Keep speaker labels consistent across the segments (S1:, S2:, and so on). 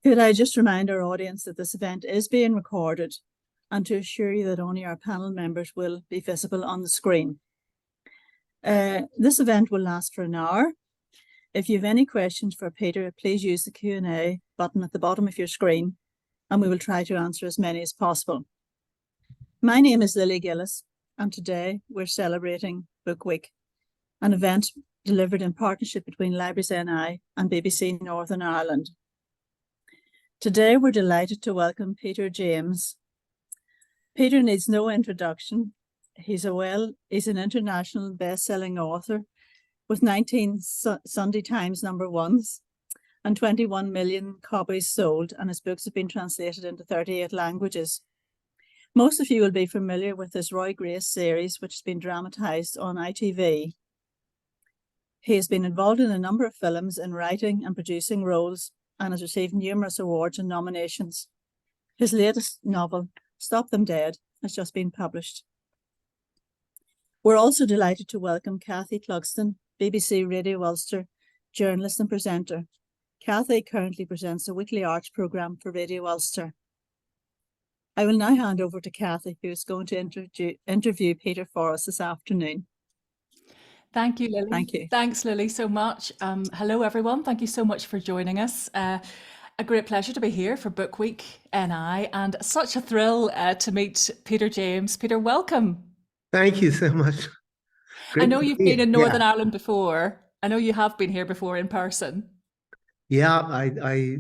S1: Could I just remind our audience that this event is being recorded and to assure you that only our panel members will be visible on the screen. This event will last for an hour. If you have any questions for Peter, please use the Q&A button at the bottom of your screen and we will try to answer as many as possible. My name is Lily Gillis and today we're celebrating Book Week, an event delivered in partnership between Libraries NI and BBC Northern Ireland. Today, we're delighted to welcome Peter James. Peter needs no introduction. He's an international best-selling author with 19 Sunday Times #1s and 21 million copies sold, and his books have been translated into 38 languages. Most of you will be familiar with his Roy Grace series, which has been dramatised on ITV. He has been involved in a number of films in writing and producing roles, and has received numerous awards and nominations. His latest novel, Stop Them Dead, has just been published. We're also delighted to welcome Cathy Clugston, BBC Radio Ulster journalist and presenter. Cathy currently presents a weekly arts programme for Radio Ulster. I will now hand over to Cathy, who is going to interview Peter for us this afternoon.
S2: Thank you, Lily.
S1: Thank you.
S2: Thanks, Lily, so much. Hello, everyone. Thank you so much for joining us. A great pleasure to be here for Book Week NI, and such a thrill to meet Peter James. Peter, welcome.
S3: Thank you so much.
S2: Great. I know you've been in Northern Ireland before. I know you have been here before in person.
S3: Yeah, I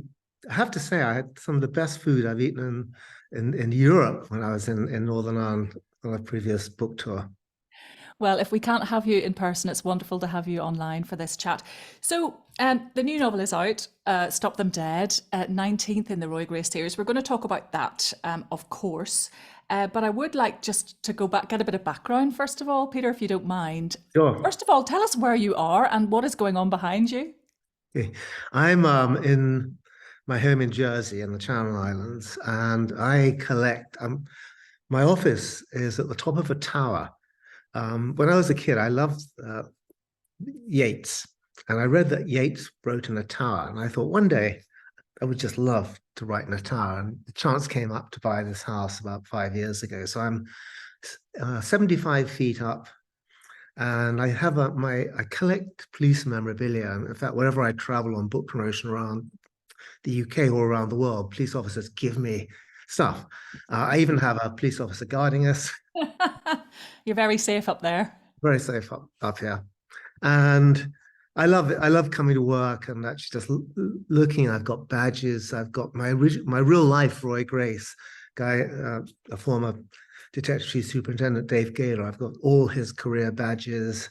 S3: have to say I had some of the best food I've eaten in Europe when I was in Northern Ireland on a previous book tour.
S2: Well, if we can't have you in person, it's wonderful to have you online for this chat. So the new novel is out, Stop Them Dead, 19th in the Roy Grace series. We're going to talk about that, of course. But I would like just to go back, get a bit of background, first of all, Peter, if you don't mind.
S3: Sure.
S2: First of all, tell us where you are and what is going on behind you.
S3: Okay. I'm in my home in Jersey in the Channel Islands, and I collect, my office is at the top of a tower. When I was a kid, I loved Yeats, and I read that Yeats wrote in a tower, and I thought one day I would just love to write in a tower, and the chance came up to buy this house about 5 years ago. So I'm 75 feet up, and I have I collect police memorabilia. And in fact, wherever I travel on book promotion around the UK or around the world, police officers give me stuff. I even have a police officer guarding us.
S2: You're very safe up there.
S3: Very safe up here. And I love it. I love coming to work and actually just looking. I've got badges. I've got my real life Roy Grace guy, a former Detective Chief Superintendent Dave Gaylor. I've got all his career badges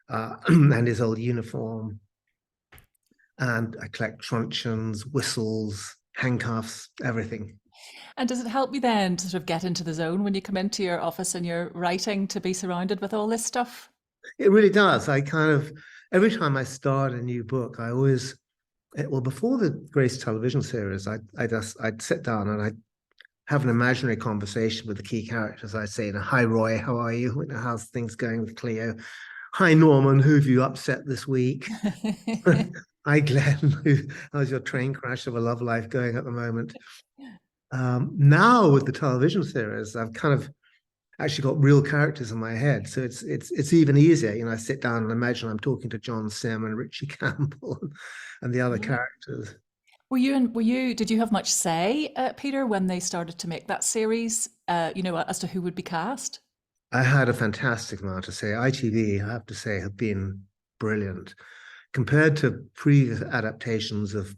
S3: and his old uniform. And I collect truncheons, whistles, handcuffs, everything.
S2: And does it help you then to sort of get into the zone when you come into your office and you're writing, to be surrounded with all this stuff?
S3: It really does. I kind of, every time I start a new book, I always, well, before the Grace television series, I'd sit down and I'd have an imaginary conversation with the key characters. I'd say, hi, Roy, how are you? How's things going with Cleo? Hi, Norman, who have you upset this week? Hi, Glenn, how's your train crash of a love life going at the moment? Now with the television series, I've kind of actually got real characters in my head, so it's even easier. You know, I sit down and imagine I'm talking to John Sim and Richie Campbell and the other characters.
S2: Did you have much say, Peter, when they started to make that series? You know, as to who would be cast?
S3: I had a fantastic amount to say. ITV, I have to say, have been brilliant compared to previous adaptations of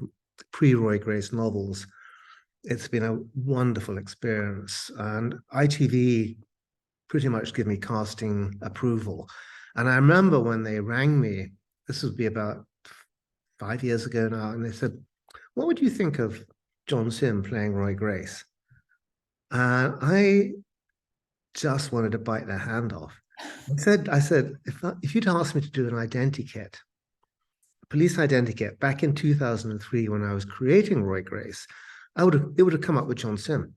S3: pre-Roy Grace novels. It's been a wonderful experience, and ITV pretty much give me casting approval. And I remember when they rang me, this would be about 5 years ago now, and they said, what would you think of John Sim playing Roy Grace? And I just wanted to bite their hand off. I said, if you'd asked me to do an identikit, police identikit, back in 2003 when I was creating Roy Grace, it would have come up with John Sim.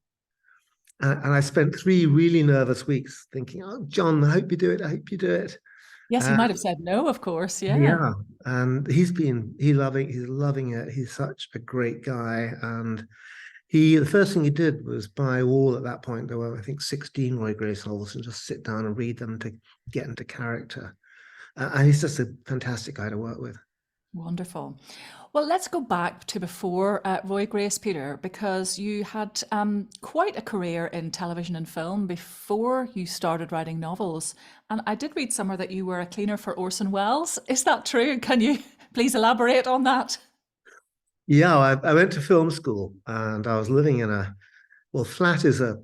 S3: And I spent 3 really nervous weeks thinking, oh, John, I hope you do it. I hope you do it.
S2: Yes, you might have said no, of course. Yeah.
S3: Yeah, and he's loving it. He's such a great guy, and the first thing he did was buy all, at that point there were, I think, 16 Roy Grace novels, and just sit down and read them to get into character. And he's just a fantastic guy to work with.
S2: Wonderful. Well, let's go back to before Roy Grace, Peter, because you had quite a career in television and film before you started writing novels. And I did read somewhere that you were a cleaner for Orson Welles. Is that true? Can you please elaborate on that?
S3: Yeah, I went to film school, and I was living in well, flat is a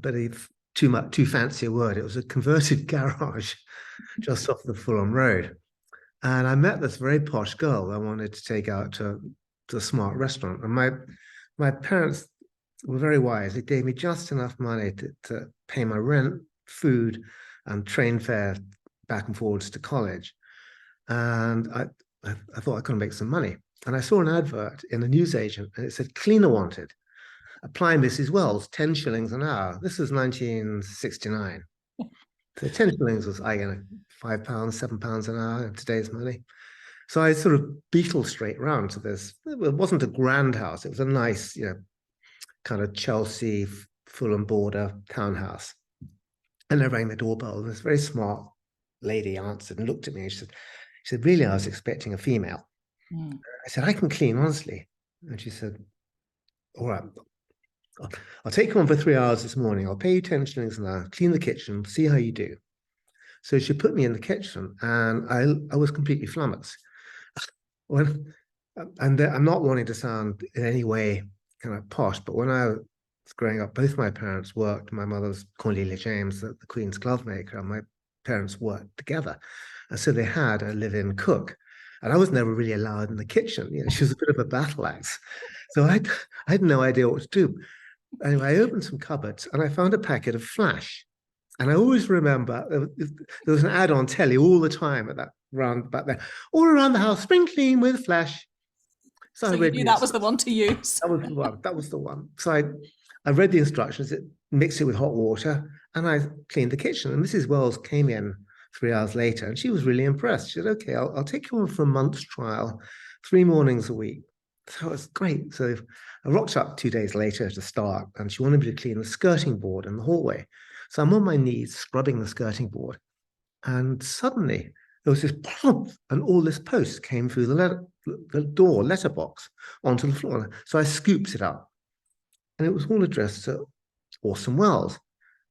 S3: bit of too fancy a word. It was a converted garage just off the Fulham Road. And I met this very posh girl I wanted to take out to a smart restaurant. And my parents were very wise. They gave me just enough money to pay my rent, food, and train fare back and forwards to college. And I thought I could make some money. And I saw an advert in a newsagent, and it said cleaner wanted. Apply Mrs. Wells, 10 shillings an hour. This was 1969. So 10 shillings was, I don't know, £5, £7 an hour in today's money. So I sort of beetled straight round to this. It wasn't a grand house. It was a nice, kind of Chelsea, Fulham border townhouse. And I rang the doorbell, and this very smart lady answered and looked at me. And she said, really, I was expecting a female.
S2: Mm.
S3: I said, I can clean, honestly. And she said, all right, I'll take you on for 3 hours this morning. I'll pay you 10 shillings an hour, clean the kitchen, see how you do. So she put me in the kitchen, and I was completely flummoxed. And I'm not wanting to sound in any way kind of posh, but when I was growing up, both my parents worked. My mother's Cornelia James, the Queen's glove maker, and my parents worked together. And so they had a live-in cook. And I was never really allowed in the kitchen. She was a bit of a battle axe. So I had no idea what to do. Anyway, I opened some cupboards, and I found a packet of Flash. And I always remember there was an ad on telly all the time at that round back there, all around the house, spring clean with Flash.
S2: So
S3: I
S2: you
S3: read
S2: knew that was the one to use.
S3: That was the one. That was the one. So I read the instructions, mix it with hot water, and I cleaned the kitchen. And Mrs. Wells came in 3 hours later, and she was really impressed. She said, okay, I'll take you on for a month's trial, 3 mornings a week. So it was great. So I rocked up 2 days later to start, and she wanted me to clean the skirting board in the hallway. So I'm on my knees scrubbing the skirting board, and suddenly there was this plump, and all this post came through the door letterbox onto the floor. So I scooped it up, and it was all addressed to Orson Welles.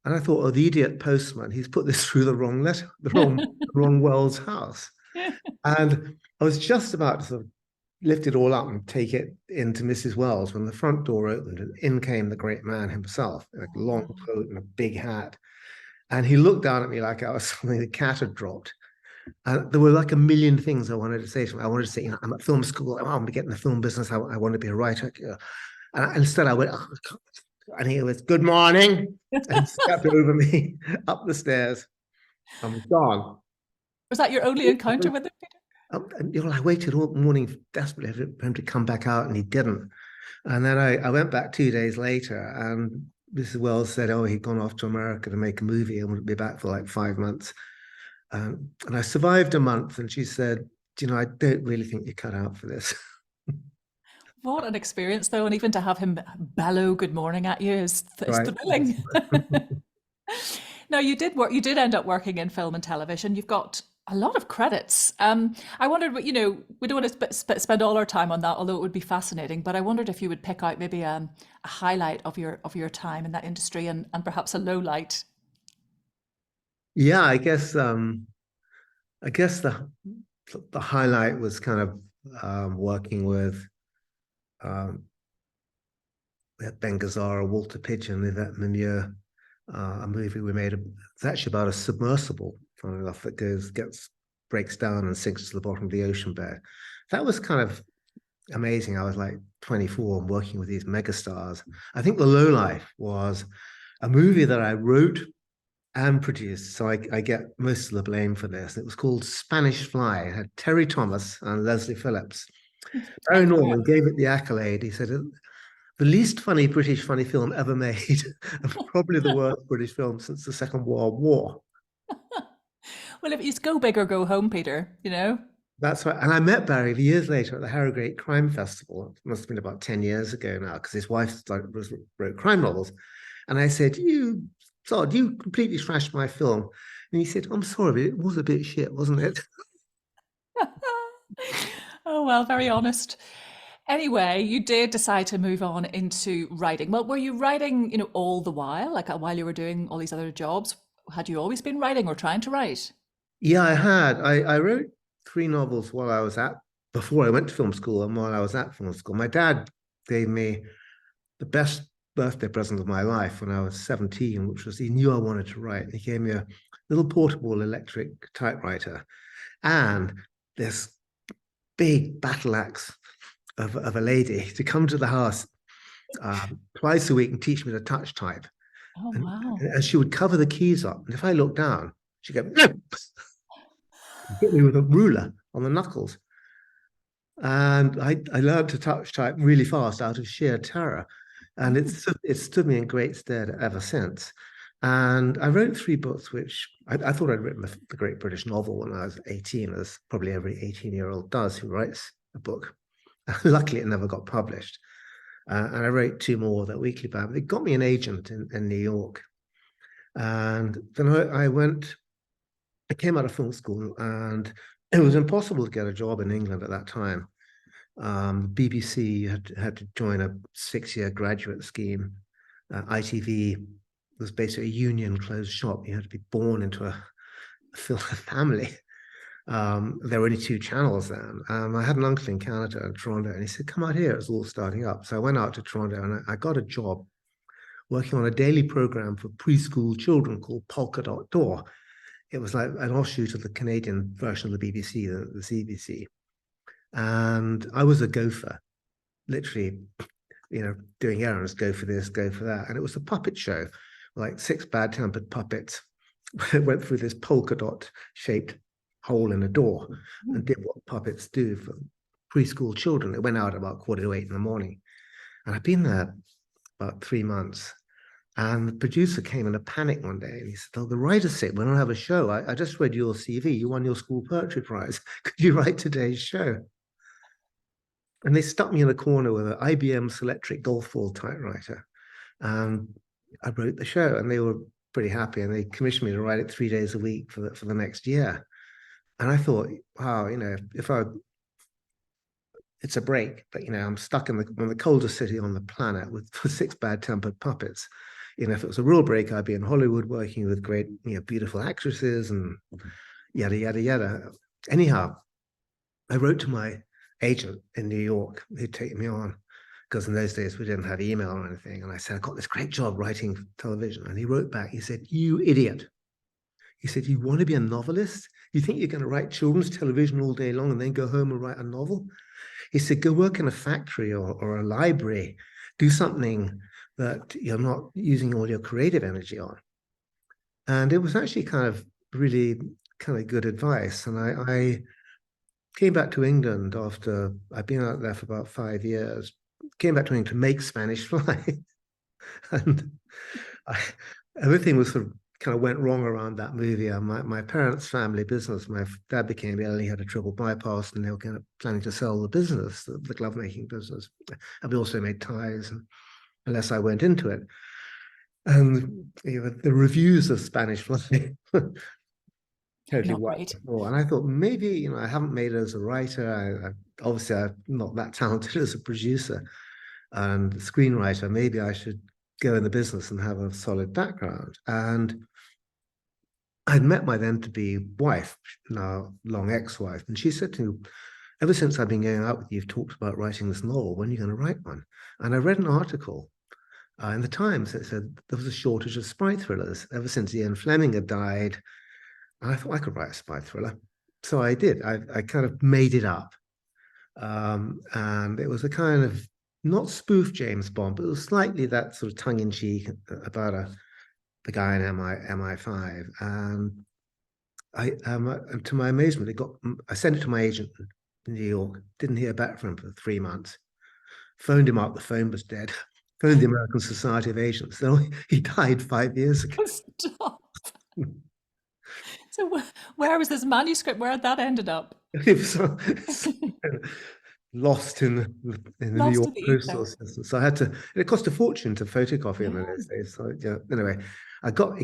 S3: And I thought, oh, the idiot postman, he's put this through the wrong wrong Wells house. And I was just about to sort of lift it all up and take it into Mrs. Wells when the front door opened, and in came the great man himself, in a long coat and a big hat. And he looked down at me like I was something the cat had dropped. And there were like a million things I wanted to say to him. I wanted to say, I'm at film school. I want to get in the film business. I want to be a writer. And instead I went, oh, and he was, good morning, and stepped over me up the stairs. I'm gone.
S2: Was that your only encounter with him, Peter?
S3: And, I waited all morning desperately for him to come back out, and he didn't. And then I went back 2 days later, and Mrs. Wells said, oh, he'd gone off to America to make a movie and wouldn't be back for like 5 months. And I survived a month, and she said, I don't really think you're cut out for this.
S2: What an experience, though, and even to have him bellow good morning at you is
S3: Right.
S2: thrilling. Now, you did end up working in film and television. You've got a lot of credits. I wondered, we don't want to spend all our time on that, although it would be fascinating. But I wondered if you would pick out maybe a highlight of your time in that industry, and perhaps a low light.
S3: Yeah, I guess the highlight was kind of working with Ben Gazzara, Walter Pidgeon, Yvette Menier, a movie we made. It's actually about a submersible, funny enough, that breaks down and sinks to the bottom of the ocean bed. That was kind of amazing. I was like 24 and working with these megastars. I think the lowlife was a movie that I wrote and produced, so I get most of the blame for this. It was called Spanish Fly. It had Terry Thomas and Leslie Phillips. Barry Norman gave it the accolade. He said, the least funny British funny film ever made, and probably the worst British film since the Second World War.
S2: Well, if you go big or go home, Peter, you know.
S3: That's right. And I met Barry years later at the Harrogate Crime Festival. It must have been about 10 years ago now, because his wife wrote crime novels. And I said, you completely trashed my film. And he said, I'm sorry, but it was a bit shit, wasn't it?
S2: Oh, well, very honest. Anyway, you did decide to move on into writing. Well, were you writing, all the while, like while you were doing all these other jobs? Had you always been writing or trying to write?
S3: Yeah, I had. I wrote 3 novels before I went to film school and while I was at film school. My dad gave me the best birthday present of my life when I was 17, which was he knew I wanted to write. He gave me a little portable electric typewriter and this big battle axe of a lady to come to the house twice a week and teach me to touch type.
S2: Oh,
S3: And,
S2: wow.
S3: and she would cover the keys up. And if I looked down, she'd go, no, hit me with a ruler on the knuckles. And I learned to touch type really fast out of sheer terror. And it stood me in great stead ever since. And I wrote 3 books, which I thought I'd written the Great British Novel when I was 18, as probably every 18-year-old does who writes a book. Luckily, it never got published. And I wrote 2 more that weekly band. But it got me an agent in New York. And then I came out of film school, and it was impossible to get a job in England at that time. BBC had to join a 6-year graduate scheme. ITV was basically a union closed shop. You had to be born into a family. There were only 2 channels then. I had an uncle in Canada, in Toronto, and he said, come out here, it's all starting up. So I went out to Toronto and I got a job working on a daily program for preschool children called Polka Dot Door. It was like an offshoot of the Canadian version of the BBC, the CBC. And I was a gopher, literally, doing errands, go for this, go for that. And it was a puppet show, like 6 bad-tempered puppets went through this polka dot shaped hole in a door and did what puppets do for preschool children. It went out about 7:45 in the morning. And I've been there about 3 months. And the producer came in a panic one day and he said, oh, the writers said, we don't have a show. I just read your CV. You won your school poetry prize. Could you write today's show? And they stuck me in a corner with an IBM Selectric golf ball typewriter. And I wrote the show and they were pretty happy. And they commissioned me to write it 3 days a week for the next year. And I thought, wow, it's a break, but I'm stuck in the coldest city on the planet with 6 bad-tempered puppets. If it was a real break, I'd be in Hollywood working with great, beautiful actresses and yada, yada, yada. Anyhow, I wrote to my agent in New York who'd taken me on, because in those days we didn't have email or anything. And I said, I got this great job writing television. And he wrote back, he said, you idiot. He said, you want to be a novelist? You think you're going to write children's television all day long and then go home and write a novel? He said, go work in a factory or a library, do something that you're not using all your creative energy on. And it was actually really good advice. And I came back to England after I'd been out there for about 5 years, came back to England to make Spanish Fly. And everything was went wrong around that movie. My parents' family business, my dad became ill, he had a triple bypass, and they were planning to sell the business, the glove making business. And we also made ties, unless I went into it. And the reviews of Spanish Fly totally
S2: Not
S3: wiped
S2: great.
S3: it all. And I thought, maybe, I haven't made it as a writer. Obviously, I'm not that talented as a producer and screenwriter. Maybe I should go in the business and have a solid background. And I'd met my then-to-be wife, now long ex-wife, and she said to me, ever since I've been going out with you, you've talked about writing this novel. When are you going to write one? And I read an article in the Times that said there was a shortage of spy thrillers ever since Ian Fleming had died. And I thought I could write a spy thriller. So I did. I made it up. And it was a not spoof James Bond, but it was slightly that sort of tongue-in-cheek about the guy in MI5. And to my amazement, I sent it to my agent in New York, didn't hear back from him for 3 months. Phoned him up, the phone was dead. Phoned the American Society of Agents. So he died 5 years ago.
S2: Stop. So where was this manuscript? Where had that ended up?
S3: It was lost in the New
S2: Lost
S3: York
S2: in the
S3: postal
S2: ether.
S3: system. So I had to. It cost a fortune to photocopy in
S2: Yeah.
S3: those days. So yeah. Anyway, I got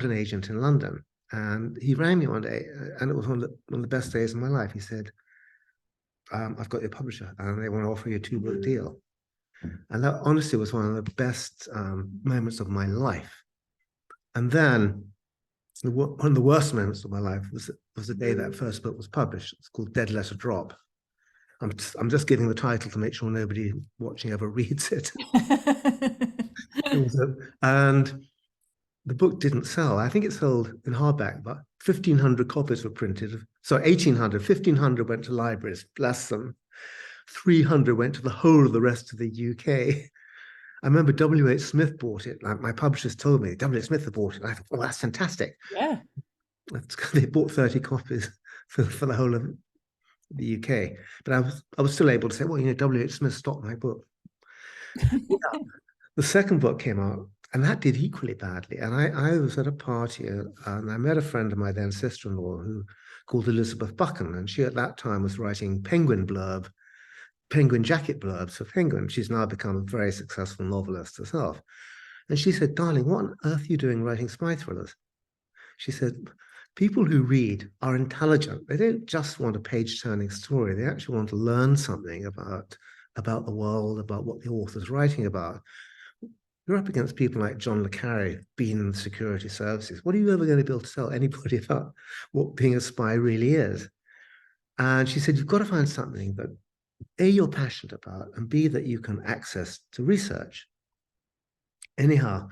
S3: an agent in London, and he rang me one day, and it was one of the best days of my life. He said, "I've got your publisher, and they want to offer you a 2-book deal." And that honestly was one of the best moments of my life. And then one of the worst moments of my life was the day that first book was published. It's called Dead Letter Drop. I'm just giving the title to make sure nobody watching ever reads it. And the book didn't sell. I think it sold in hardback, but 1,500 copies were printed. So 1,800, 1,500 went to libraries, bless them. 300 went to the whole of the rest of the UK. I remember W.H. Smith bought it. Like my publishers told me, W.H. Smith had bought it. I thought, oh, that's fantastic.
S2: Yeah.
S3: They bought 30 copies for the whole of the UK. But I was still able to say, well, W.H. Smith stopped my book. Yeah. The second book came out, and that did equally badly. And I was at a party, and I met a friend of my then sister-in-law who called Elizabeth Buchan, and she at that time was writing Penguin jacket blurbs for Penguin. She's now become a very successful novelist herself. And she said, darling, what on earth are you doing writing spy thrillers? She said, people who read are intelligent. They don't just want a page-turning story. They actually want to learn something about the world, about what the author's writing about. You're up against people like John le Carre, been in the security services. What are you ever going to be able to tell anybody about what being a spy really is? And she said, you've got to find something that A, you're passionate about, and B, that you can access to research. Anyhow,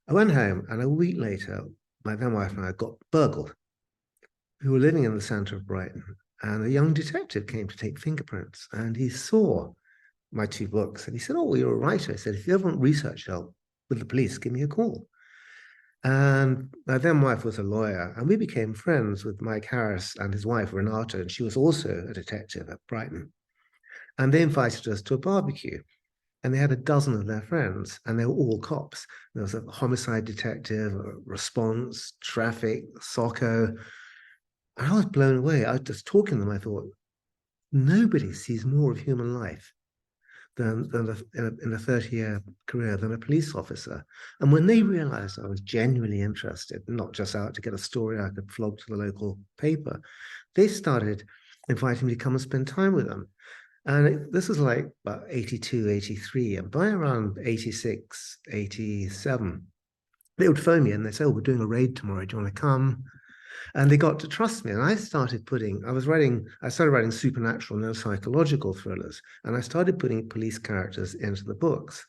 S3: I went home, and a week later, my then wife and I got burgled. We were living in the center of Brighton, and a young detective came to take fingerprints, and he saw my 2 books, and he said, oh, well, you're a writer. He said, if you ever want research help with the police, give me a call. And my then wife was a lawyer, and we became friends with Mike Harris and his wife, Renata, and she was also a detective at Brighton. And they invited us to a barbecue, and they had a dozen of their friends, and they were all cops. There was a homicide detective, a response, traffic, SOCO. And I was blown away. I was just talking to them. I thought, nobody sees more of human life than in a 30-year career than a police officer. And when they realized I was genuinely interested, not just out to get a story I could flog to the local paper, they started inviting me to come and spend time with them. And this is like about 82, 83. And by around 86, 87, they would phone me and they'd say, oh, we're doing a raid tomorrow. Do you want to come? And they got to trust me. And I started writing supernatural, neuropsychological thrillers. And I started putting police characters into the books.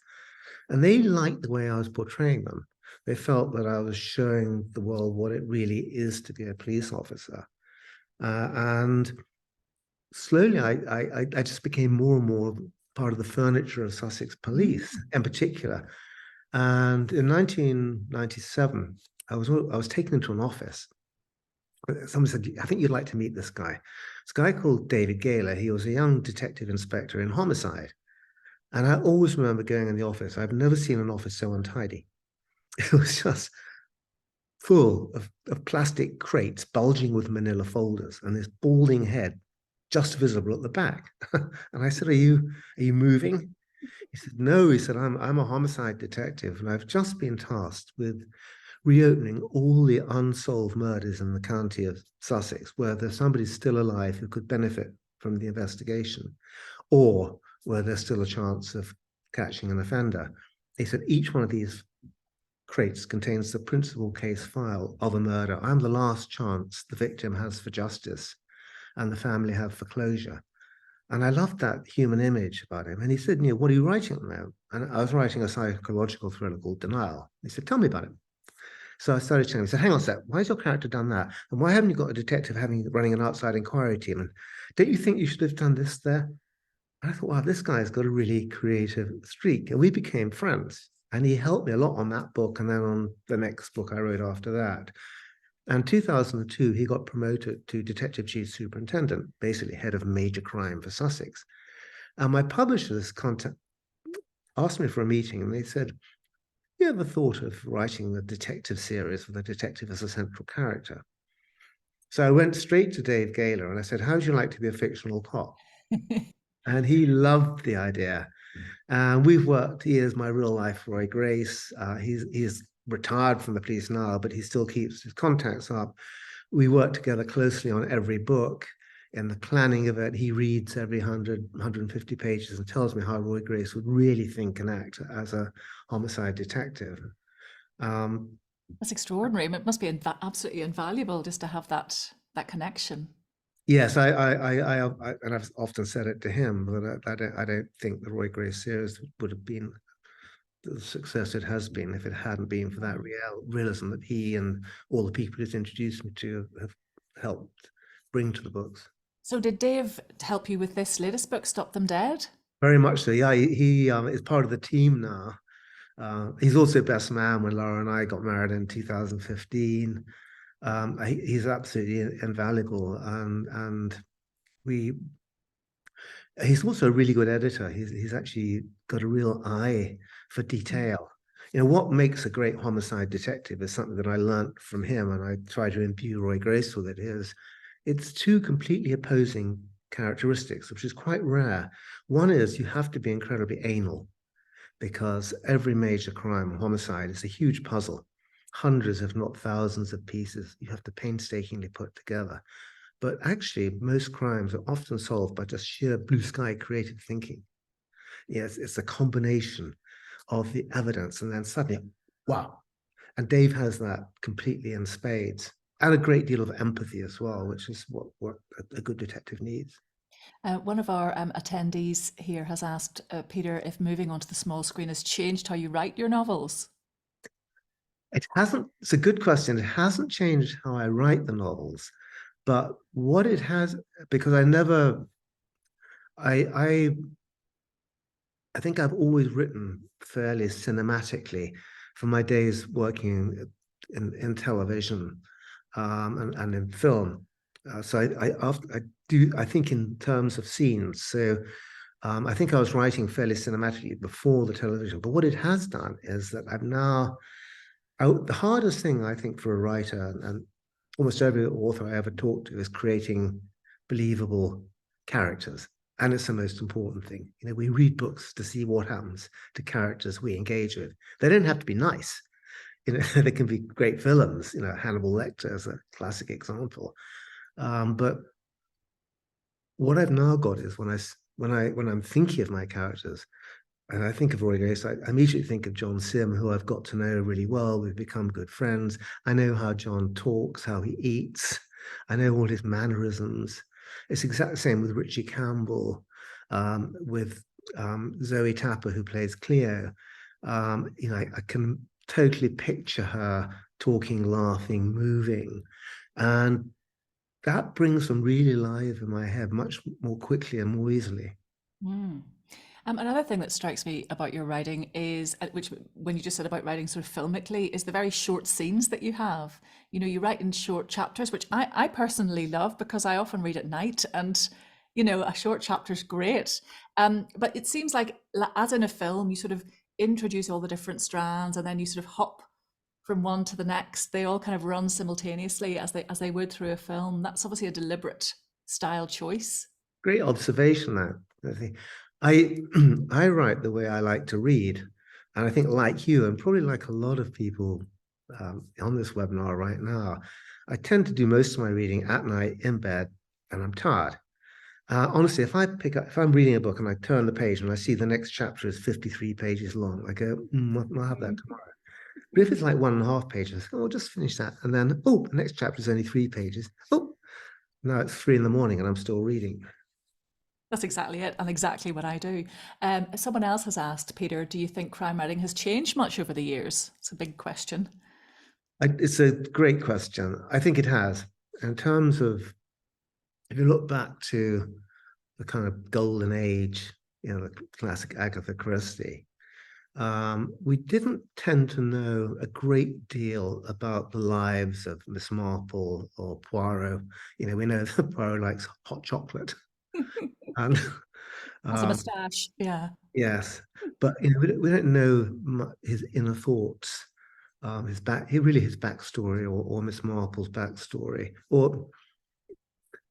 S3: And they liked the way I was portraying them. They felt that I was showing the world what it really is to be a police officer. And slowly, I just became more and more part of the furniture of Sussex Police in particular. And in 1997, I was taken into an office. Someone said, I think you'd like to meet this guy. This guy called David Gaylor. He was a young detective inspector in homicide. And I always remember going in the office. I've never seen an office so untidy. It was just full of plastic crates bulging with manila folders and this balding head just visible at the back. And I said, are you moving? He said, no. He said, I'm a homicide detective, and I've just been tasked with reopening all the unsolved murders in the county of Sussex, where there's somebody still alive who could benefit from the investigation, or where there's still a chance of catching an offender. He said, each one of these crates contains the principal case file of a murder. I'm the last chance the victim has for justice and the family have for closure. And I loved that human image about him. And he said, what are you writing now? And I was writing a psychological thriller called Denial. He said, tell me about it. So I started telling him, he said, hang on a sec, why has your character done that? And why haven't you got a detective running an outside inquiry team? And don't you think you should have done this there? And I thought, wow, this guy's got a really creative streak. And we became friends. And he helped me a lot on that book and then on the next book I wrote after that. And 2002, he got promoted to Detective Chief Superintendent, basically head of major crime for Sussex. And my publishers asked me for a meeting, and they said, you ever thought of writing a detective series with a detective as a central character? So I went straight to Dave Gaylor and I said, how would you like to be a fictional cop? And he loved the idea. And we've worked, he is my real life Roy Grace. He's retired from the police now, but he still keeps his contacts up. We work together closely on every book. In the planning of it, he reads every 150 pages and tells me how Roy Grace would really think and act as a homicide detective.
S2: That's extraordinary. It must be absolutely invaluable just to have that connection.
S3: Yes, and I've often said it to him, but I don't think the Roy Grace series would have been the success it has been if it hadn't been for that realism that he and all the people he's introduced me to have helped bring to the books.
S2: So did Dave help you with this latest book, Stop Them Dead?
S3: Very much so. Yeah, he is part of the team now. He's also best man when Laura and I got married in 2015. He's absolutely invaluable, and he's also a really good editor. He's actually got a real eye for detail. You know, what makes a great homicide detective is something that I learned from him, and I try to imbue Roy Grace with it, is it's two completely opposing characteristics, which is quite rare. One is you have to be incredibly anal, because every major crime or homicide is a huge puzzle. Hundreds, if not thousands of pieces you have to painstakingly put together. But actually, most crimes are often solved by just sheer blue sky creative thinking. Yes, it's a combination of the evidence and then suddenly, wow. And Dave has that completely in spades, and a great deal of empathy as well, which is what a good detective needs.
S2: One of our attendees here has asked Peter if moving onto the small screen has changed how you write your novels.
S3: It hasn't. It's a good question. It hasn't changed how I write the novels, but what it has, because I think I've always written fairly cinematically from my days working in television and in film. So I think in terms of scenes. So I think I was writing fairly cinematically before the television. But what it has done is that the hardest thing I think for a writer, and almost every author I ever talked to, is creating believable characters. And it's the most important thing. You know, we read books to see what happens to characters we engage with. They don't have to be nice. You know, they can be great villains. You know, Hannibal Lecter is a classic example. But what I've now got is when I'm thinking of my characters, and I think of Roy Grace, I immediately think of John Sim, who I've got to know really well. We've become good friends. I know how John talks, how he eats. I know all his mannerisms. It's exactly the same with Richie Campbell, with Zoe Tapper, who plays Cleo. You know, I can totally picture her talking, laughing, moving. And that brings them really live in my head much more quickly and more easily.
S2: Mm. Another thing that strikes me about your writing is, which when you just said about writing sort of filmically, is the very short scenes that you have. You know, you write in short chapters, which I personally love because I often read at night, and you know, a short chapter is great. But it seems like, as in a film, you sort of introduce all the different strands, and then you sort of hop from one to the next. They all kind of run simultaneously as they would through a film. That's obviously a deliberate style choice.
S3: Great observation, that. I I write the way I like to read, and I think, like you, and probably like a lot of people on this webinar right now, I tend to do most of my reading at night in bed, and I'm tired. Honestly, if I'm reading a book and I turn the page and I see the next chapter is 53 pages long, I go, I'll have that tomorrow. But if it's like 1.5 pages, I'll just finish that, and then the next chapter is only 3 pages. Now it's 3 in the morning and I'm still reading.
S2: That's exactly it, and exactly what I do. Someone else has asked, Peter, do you think crime writing has changed much over the years? It's a big question.
S3: It's a great question. I think it has. In terms of, if you look back to the kind of golden age, you know, the classic Agatha Christie, we didn't tend to know a great deal about the lives of Miss Marple or Poirot. You know, we know that Poirot likes hot chocolate. And
S2: Has a moustache, yeah.
S3: yes, but you know, we don't know his inner thoughts, his backstory, or Miss Marple's backstory, or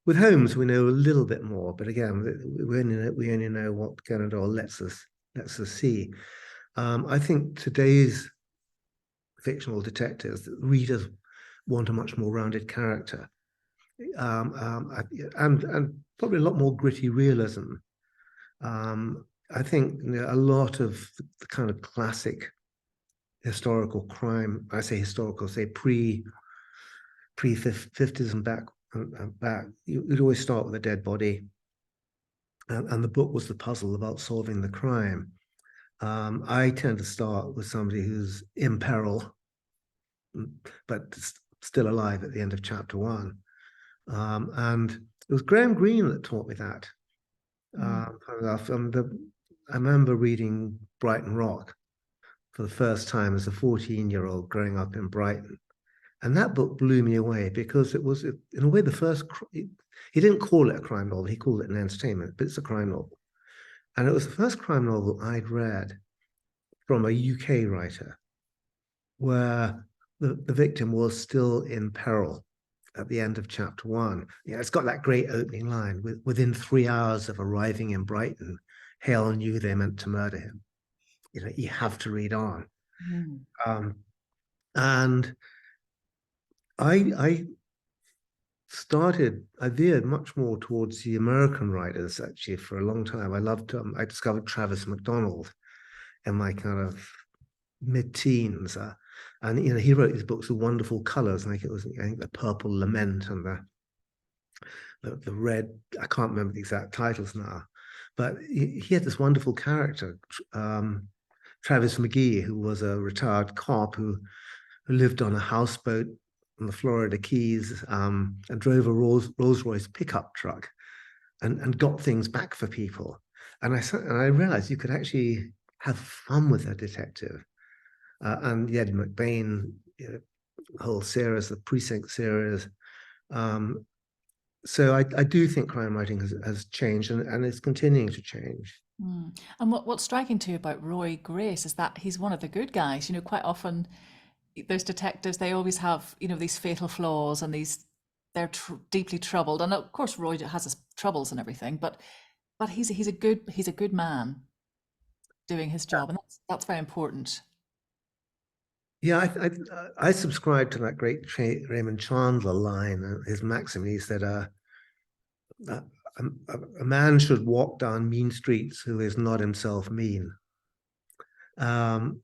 S3: With Holmes, we know a little bit more, but again, we only know what Ganador lets us see. I think today's fictional detectives, readers want a much more rounded character, and probably a lot more gritty realism. I think a lot of the kind of classic historical crime, I say historical, say pre 50s and back, you'd always start with a dead body, and the book was the puzzle about solving the crime. I tend to start with somebody who's in peril, but still alive at the end of chapter 1. And it was Graham Greene that taught me that. I remember reading Brighton Rock for the first time as a 14-year-old growing up in Brighton. And that book blew me away because it was, in a way, the first, he didn't call it a crime novel, he called it an entertainment, but it's a crime novel. And it was the first crime novel I'd read from a UK writer where the victim was still in peril at the end of chapter 1. Yeah, it's got that great opening line, within 3 hours of arriving in Brighton, Hale knew they meant to murder him. You have to read on. And I veered much more towards the American writers, actually, for a long time. I discovered Travis McDonald in my kind of mid-teens. And he wrote these books with wonderful colors. I think the Purple Lament and the red, I can't remember the exact titles now, but he had this wonderful character, Travis McGee, who was a retired cop who lived on a houseboat on the Florida Keys, and drove a Rolls-Royce pickup truck and got things back for people. And I realized you could actually have fun with a detective. And Ed McBain, the whole series, the Precinct series. So I do think crime writing has changed, and it's continuing to change.
S2: And what's striking to you about Roy Grace is that he's one of the good guys. Quite often those detectives, they always have, these fatal flaws, and they're deeply troubled. And of course, Roy has his troubles and everything, but he's a good man doing his job, and that's very important.
S3: Yeah, I subscribe to that great Raymond Chandler line, his maxim. He said, a man should walk down mean streets who is not himself mean. And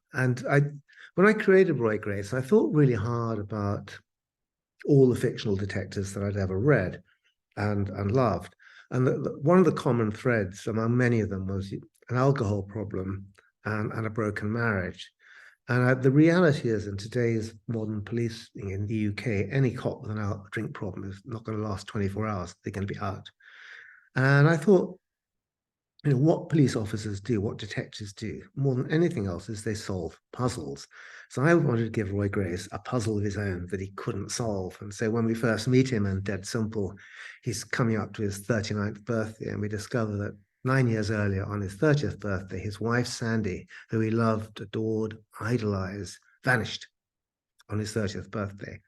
S3: when I created Roy Grace, I thought really hard about all the fictional detectives that I'd ever read and loved. And one of the common threads among many of them was an alcohol problem and a broken marriage. And the reality is, in today's modern policing in the UK, any cop with a drink problem is not going to last 24 hours. They're going to be out. And I thought, what police officers do, what detectives do, more than anything else, is they solve puzzles. So I wanted to give Roy Grace a puzzle of his own that he couldn't solve. And so when we first meet him in Dead Simple, he's coming up to his 39th birthday, and we discover that 9 years earlier, on his 30th birthday, his wife, Sandy, who he loved, adored, idolized, vanished on his 30th birthday.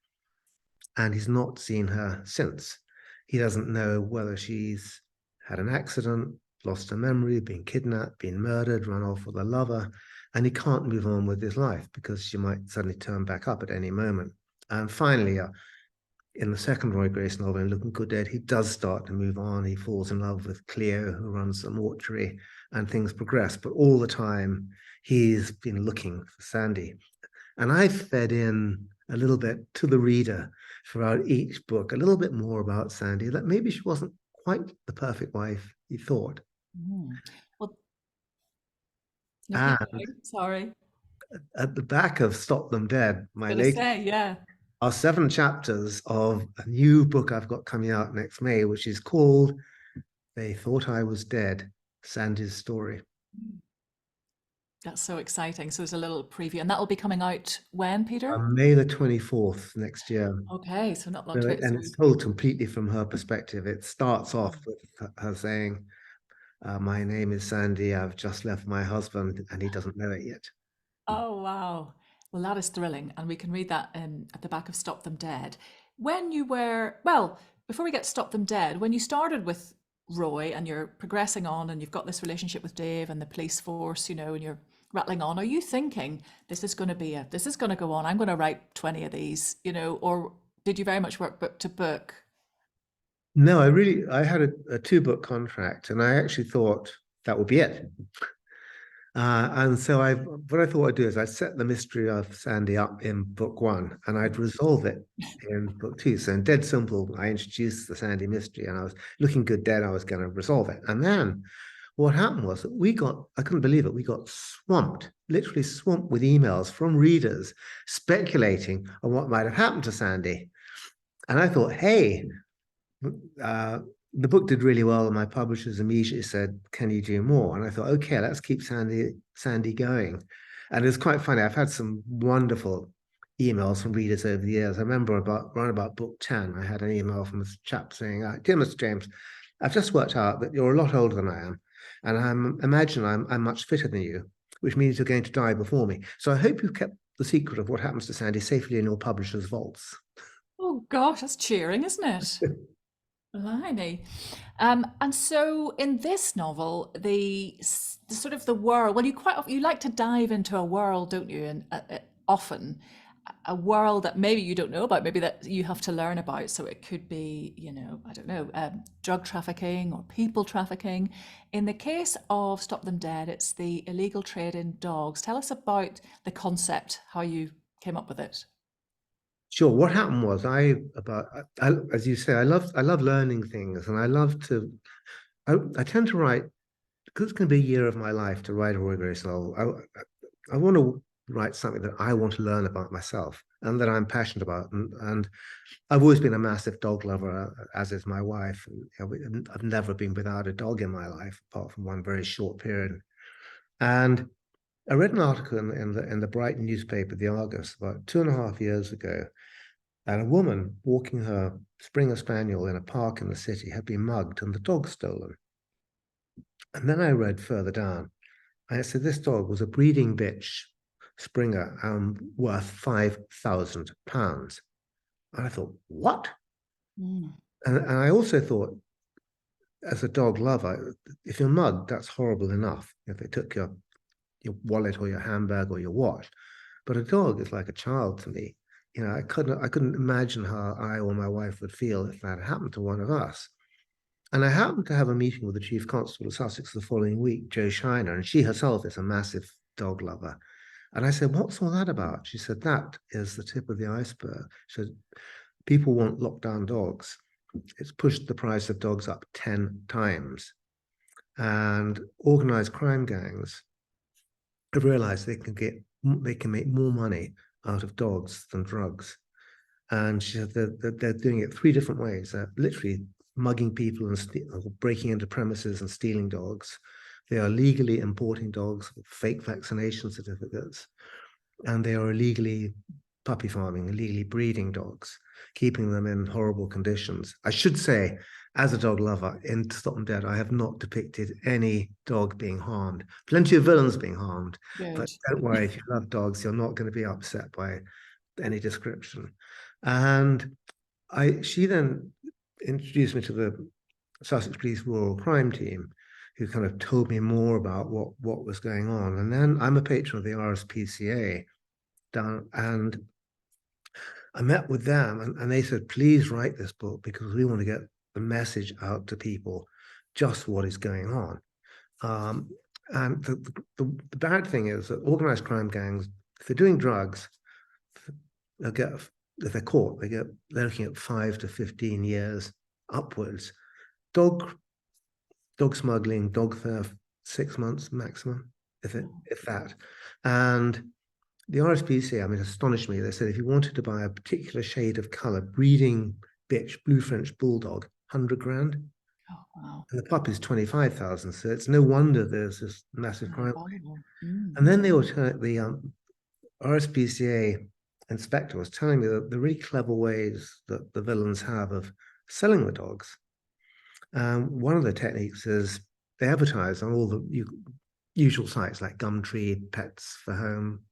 S3: And he's not seen her since. He doesn't know whether she's had an accident, lost her memory, been kidnapped, been murdered, run off with a lover, and he can't move on with his life because she might suddenly turn back up at any moment. And finally, in the second Roy Grace novel, in Looking Good Dead, he does start to move on. He falls in love with Cleo, who runs the mortuary, and things progress. But all the time, he's been looking for Sandy. And I fed in a little bit to the reader throughout each book, a little bit more about Sandy, that maybe she wasn't quite the perfect wife he thought.
S2: Well,
S3: and
S2: sorry.
S3: At the back of Stop Them Dead, are 7 chapters of a new book I've got coming out next May, which is called They Thought I Was Dead, Sandy's Story.
S2: That's so exciting. So there's a little preview, and that will be coming out when, Peter?
S3: May the 24th next year.
S2: Okay, so not long to wait.
S3: And it's told completely from her perspective. It starts off with her saying, my name is Sandy, I've just left my husband and he doesn't know it yet.
S2: Oh, wow. Well, that is thrilling. And we can read that at the back of Stop Them Dead. When you were, well, before we get to Stop Them Dead, when you started with Roy and you're progressing on and you've got this relationship with Dave and the police force, you know, and you're rattling on, are you thinking this is going to be this is going to go on, I'm going to write 20 of these, you know, or did you very much work book to book?
S3: No, I had a 2-book contract, and I actually thought that would be it. And so what I thought I'd do is I'd set the mystery of Sandy up in book 1, and I'd resolve it in book 2. So in Dead Simple, I introduced the Sandy mystery, and I was looking good dead. I was going to resolve it. And then what happened was that I couldn't believe it, we got swamped, literally swamped with emails from readers speculating on what might have happened to Sandy. And I thought, hey, the book did really well, and my publishers immediately said, "Can you do more?" And I thought, okay, let's keep Sandy going. And it's quite funny. I've had some wonderful emails from readers over the years. I remember around about book 10, I had an email from a chap saying, "Dear Mr. James, I've just worked out that you're a lot older than I am, and I'm much fitter than you, which means you're going to die before me. So I hope you've kept the secret of what happens to Sandy safely in your publisher's vaults."
S2: Oh gosh, that's cheering, isn't it? Blimey. And so in this novel, the sort of the world, well, you like to dive into a world, don't you? And often a world that maybe you don't know about, maybe that you have to learn about. So it could be, you know, I don't know, drug trafficking or people trafficking. In the case of Stop Them Dead, it's the illegal trade in dogs. Tell us about the concept, how you came up with it.
S3: Sure. What happened was as you say, I love learning things, and I tend to write, because it's going to be a year of my life to write a Roy Grace novel. I want to write something that I want to learn about myself and that I'm passionate about. And I've always been a massive dog lover, as is my wife. I've never been without a dog in my life, apart from one very short period. And I read an article in the Brighton newspaper, the Argus, about 2.5 years ago, and a woman walking her Springer Spaniel in a park in the city had been mugged and the dog stolen. And then I read further down, and it said this dog was a breeding bitch Springer, worth £5,000. And I thought, what?
S2: Mm.
S3: And I also thought, as a dog lover, if you're mugged, that's horrible enough. If they took your wallet or your handbag or your watch, but a dog is like a child to me. You know, I couldn't imagine how I or my wife would feel if that happened to one of us. And I happened to have a meeting with the Chief Constable of Sussex the following week, Jo Shiner, and she herself is a massive dog lover. And I said, "What's all that about?" She said, "That is the tip of the iceberg." She said, "People want lockdown dogs. It's pushed the price of dogs up 10 times. And organized crime gangs have realized they can make more money out of dogs than drugs." And she said they're doing it 3 different ways. They're literally mugging people and breaking into premises and stealing dogs. They are legally importing dogs with fake vaccination certificates, and they are illegally puppy farming, illegally breeding dogs, keeping them in horrible conditions. I should say, as a dog lover, in Stop Them Dead, I have not depicted any dog being harmed. Plenty of villains being harmed, but
S2: Good.
S3: don't worry, if you love dogs, you're not going to be upset by any description. And she then introduced me to the Sussex Police Rural Crime Team, who kind of told me more about what was going on. And then I'm a patron of the RSPCA down, and I met with them, and they said, "Please write this book because we want to get the message out to people, just what is going on." And the bad thing is that organized crime gangs, if they're doing drugs, they'll get, if they're caught, they're looking at 5 to 15 years upwards. Dog smuggling, dog theft, 6 months maximum, if that. And the RSPCA, I mean, astonished me. They said if you wanted to buy a particular shade of color, breeding bitch, blue French bulldog, 100 grand.
S2: Oh, wow.
S3: And the puppy's 25,000. So it's no wonder there's this massive crime.
S2: Unbelievable. Mm.
S3: And then they were the RSPCA inspector was telling me that the really clever ways that the villains have of selling the dogs. One of the techniques is they advertise on all the usual sites like Gumtree, Pets for Home.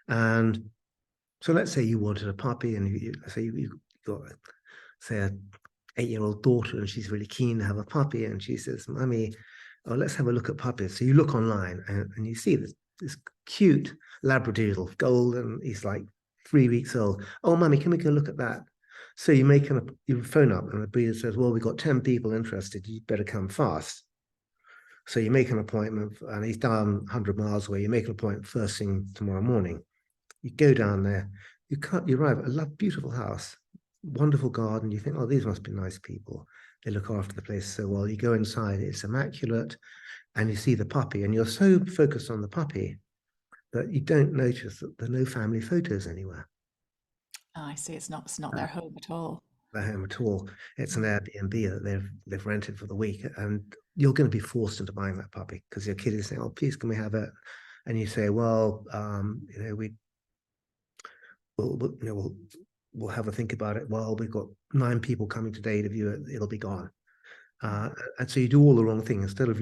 S3: And so let's say you wanted a puppy, and you got, say, a 8-year-old daughter, and she's really keen to have a puppy. And she says, "Mummy, oh, let's have a look at puppies." So you look online and you see this cute Labradoodle, golden. He's like 3 weeks old. "Oh, Mummy, can we go look at that?" So you phone up, and the breeder says, "Well, we've got 10 people interested. You better come fast." So you make an appointment, and he's down 100 miles away. You make an appointment first thing tomorrow morning. You go down there. You arrive at a beautiful house, wonderful garden. You think, "Oh, these must be nice people. They look after the place so well." You go inside, it's immaculate, and you see the puppy, and you're so focused on the puppy that you don't notice that there are no family photos anywhere
S2: I see. It's not their home at all.
S3: at home at all. It's an Airbnb that they've rented for the week, and you're going to be forced into buying that puppy because your kid is saying, "Oh, please, can we have it?" And you say, "Well, we'll have a think about it. Well, we've got 9 people coming today to view it. It'll be gone." And so you do all the wrong thing. Instead of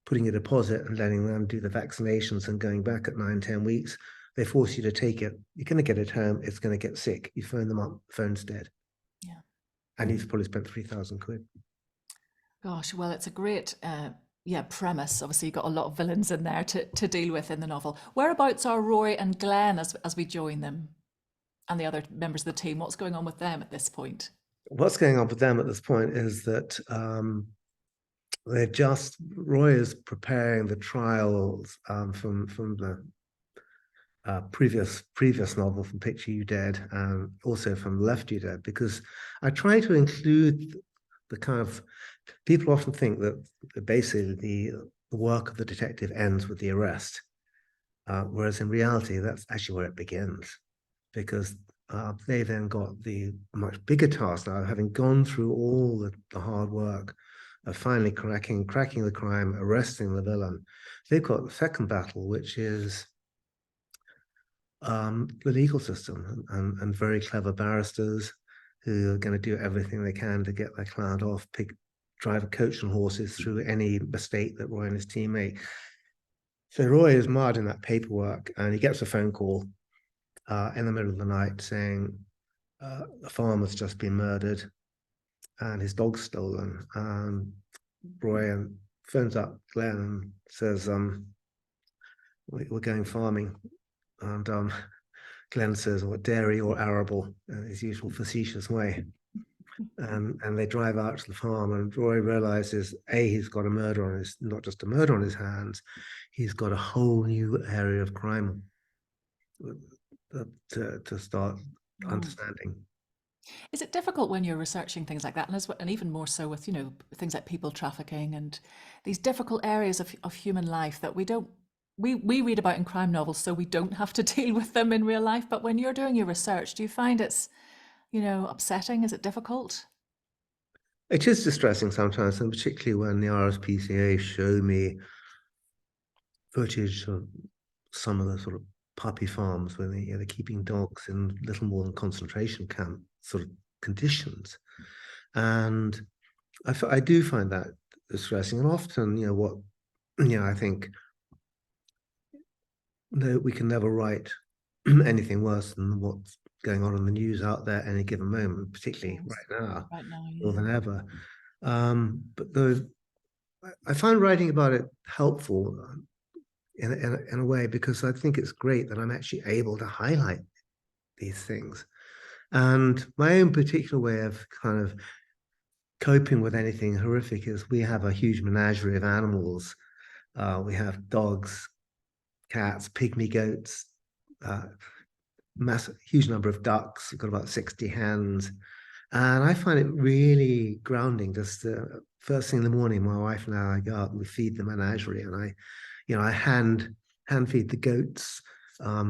S3: putting a deposit and letting them do the vaccinations and going back at 9-10 weeks, they force you to take it. You're going to get it home. It's going to get sick. You phone them up, phone's dead.
S2: Yeah.
S3: And you've probably spent 3,000 quid.
S2: Gosh, well, it's a great premise. Obviously, you've got a lot of villains in there to deal with in the novel. Whereabouts are Roy and Glenn as we join them and the other members of the team? What's going on with them at this point?
S3: What's going on with them at this point is that Roy is preparing the trials from the previous novel, from Picture You Dead, and also from Left You Dead, because I try to include the kind of, people often think that basically the work of the detective ends with the arrest, whereas in reality that's actually where it begins, because they then got the much bigger task now, having gone through all the hard work of finally cracking the crime, arresting the villain. They've got the second battle, which is the legal system, and very clever barristers who are going to do everything they can to get their client off, drive a coach and horses through any mistake that Roy and his team make. So Roy is mired in that paperwork, and he gets a phone call in the middle of the night saying a farmer's just been murdered and his dog's stolen. Roy phones up Glenn and says, "We're going farming." And Glenn says, "What, dairy or arable?" in his usual facetious way. And they drive out to the farm, and Roy realizes, he's got not just a murder on his hands, he's got a whole new area of crime to start understanding.
S2: Is it difficult when you're researching things like that, and even more so with things like people trafficking and these difficult areas of human life that we read about in crime novels, so we don't have to deal with them in real life? But when you're doing your research, do you find it's upsetting? Is it difficult?
S3: It is distressing sometimes, and particularly when the RSPCA show me footage of some of the sort of puppy farms where they're keeping dogs in little more than concentration camp sort of conditions. And I do find that distressing. And often, I think, no, we can never write anything worse than what's going on in the news out there at any given moment, particularly right now, more than ever. But I find writing about it helpful in a way, because I think it's great that I'm actually able to highlight these things. And my own particular way of kind of coping with anything horrific is, we have a huge menagerie of animals. We have dogs, cats, pygmy goats, huge number of ducks. We've got about 60 hens. And I find it really grounding. Just first thing in the morning, my wife and I go out and we feed the menagerie, and I hand feed the goats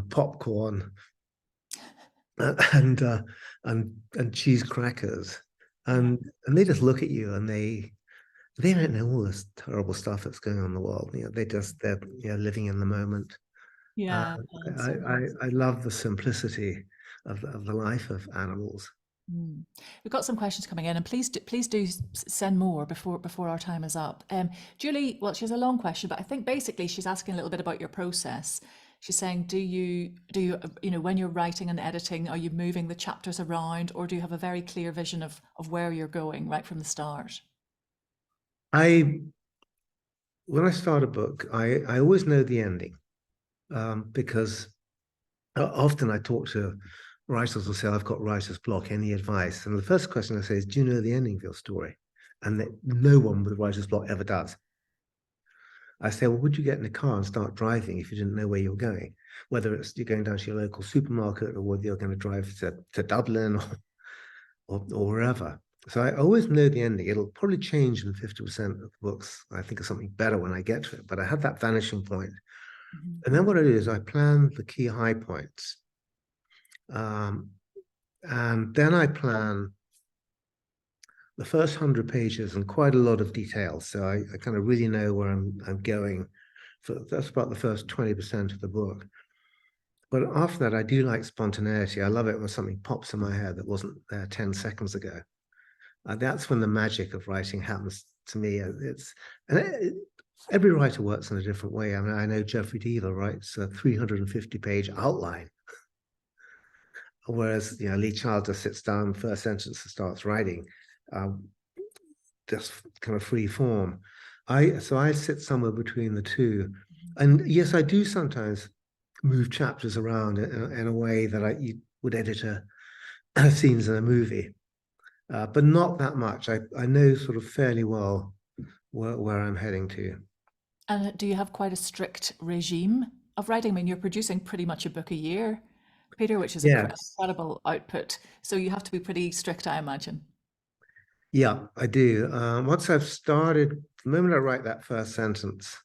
S3: popcorn and cheese crackers, and they just look at you, and they don't know all this terrible stuff that's going on in the world. They're living in the moment.
S2: Yeah.
S3: I love the simplicity of the life of animals.
S2: We've got some questions coming in, and please do send more before our time is up. Julie, well, she has a long question, but I think basically she's asking a little bit about your process. She's saying, do you, when you're writing and editing, are you moving the chapters around, or do you have a very clear vision of where you're going right from the start?
S3: When I start a book, I always know the ending, because often I talk to writers who say, I've got writer's block, any advice? And the first question I say is, do you know the ending of your story? And that no one with writer's block ever does. I say, well, would you get in a car and start driving if you didn't know where you're going? Whether it's you're going down to your local supermarket or whether you're going to drive to Dublin or wherever. So I always know the ending. It'll probably change in 50% of the books. I think of something better when I get to it, but I have that vanishing point.
S2: Mhm.
S3: And then what I do is I plan the key high points. And then I plan the first 100 pages and quite a lot of detail. So I kind of really know where I'm going. That's about the first 20% of the book. But after that, I do like spontaneity. I love it when something pops in my head that wasn't there 10 seconds ago. That's when the magic of writing happens to me. Every writer works in a different way. I mean, I know Jeffrey Deaver writes a 350-page outline, whereas Lee Child just sits down, first sentence, and starts writing, just kind of free form. So I sit somewhere between the two, and yes, I do sometimes move chapters around in a way that you would edit scenes in a movie, but not that much. I know sort of fairly well where I'm heading to.
S2: And do you have quite a strict regime of writing? I mean, you're producing pretty much a book a year, Peter, which is
S3: Yes.
S2: incredible output. So you have to be pretty strict, I imagine.
S3: Yeah, I do. Once I've started, the moment I write that first sentence,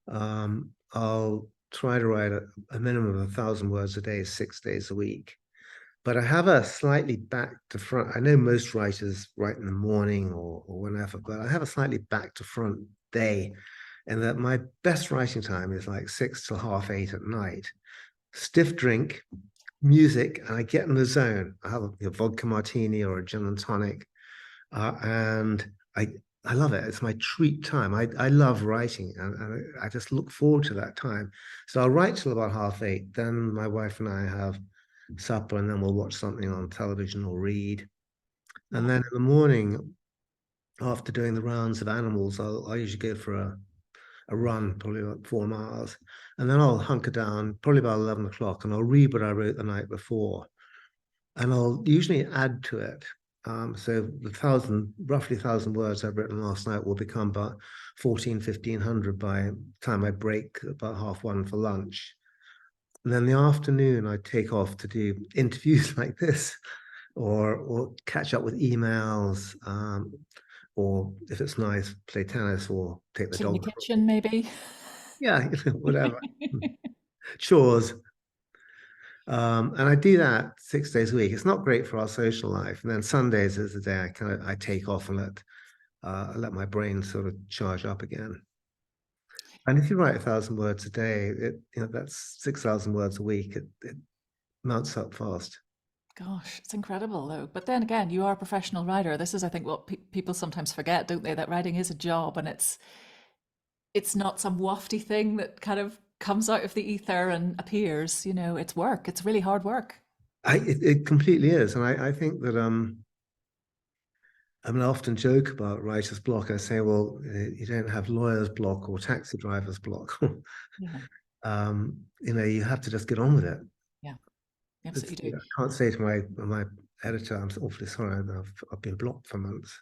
S3: I'll try to write a minimum of 1,000 words a day, 6 days a week. But I have a slightly back to front. I know most writers write in the morning or whenever, but I have a slightly back to front day, and that my best writing time is like 6 till 8:30 at night. Stiff drink, music, and I get in the zone. I have a vodka martini or a gin and tonic, and I love it. It's my treat time. I love writing, and I just look forward to that time. So I'll write till about 8:30. Then my wife and I have supper, and then we'll watch something on television or read. And
S2: Yeah.
S3: then in the morning, after doing the rounds of animals, I usually go for a run, probably about 4 miles, and then I'll hunker down, probably about 11 o'clock, and I'll read what I wrote the night before, and I'll usually add to it. So roughly 1,000 words I've written last night will become about 1,500 by the time I break about 1:30 for lunch. And then the afternoon, I take off to do interviews like this, or catch up with emails, or if it's nice, play tennis or take the
S2: Clean the
S3: dog.
S2: kitchen, maybe.
S3: Yeah, whatever. Chores. And I do that 6 days a week. It's not great for our social life. And then Sundays is the day I take off and let my brain sort of charge up again. And if you write 1,000 words a day, that's 6,000 words a week. It mounts up fast.
S2: Gosh, it's incredible though. But then again, you are a professional writer. This is, I think, what people sometimes forget, don't they? That writing is a job, and it's not some wafty thing that kind of comes out of the ether and appears. It's work. It's really hard work.
S3: It completely is. And I think that I often joke about writer's block. I say, well, you don't have lawyer's block or taxi driver's block.
S2: Yeah,
S3: You have to just get on with it.
S2: yeah, you absolutely do.
S3: I can't say to my editor, I'm awfully sorry, I've been blocked for months.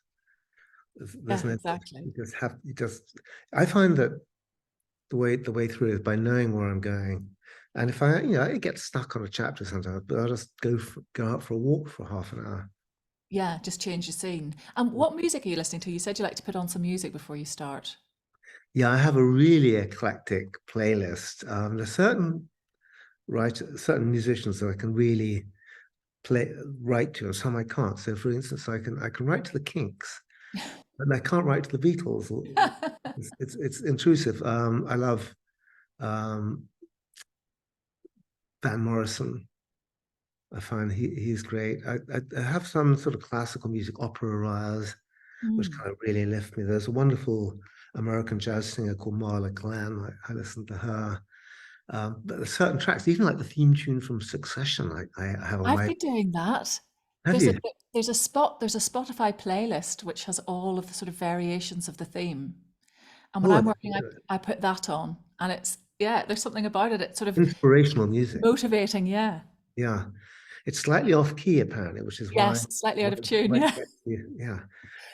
S3: There's
S2: Yeah,
S3: no,
S2: exactly.
S3: I find that the way through is by knowing where I'm going. And if I get stuck on a chapter sometimes, but I'll just go out for a walk for half an hour.
S2: Yeah, just change the scene. And what music are you listening to? You said you like to put on some music before you start.
S3: Yeah, I have a really eclectic playlist. There's certain musicians that I can really write to, and some I can't. So, for instance, I can write to the Kinks, but I can't write to the Beatles. It's intrusive. I love um, Van Morrison. I find he's great. I have some sort of classical music, opera arias, which
S2: Mm.
S3: kind of really lift me. There's a wonderful American jazz singer called Marla Glenn. I listen to her. But there's certain tracks, even like the theme tune from Succession, I have on
S2: I've
S3: my.
S2: been doing that.
S3: Have
S2: There's a
S3: you?
S2: there's a Spotify playlist which has all of the sort of variations of the theme. And when
S3: Oh,
S2: I'm
S3: it's
S2: working, I put that on, and it's yeah, there's something about it. It's sort of
S3: inspirational music.
S2: motivating. Yeah.
S3: Yeah, it's slightly off key apparently, which is why
S2: Yes, slightly out
S3: why
S2: of tune.
S3: why it
S2: Yeah.
S3: gets you. Yeah,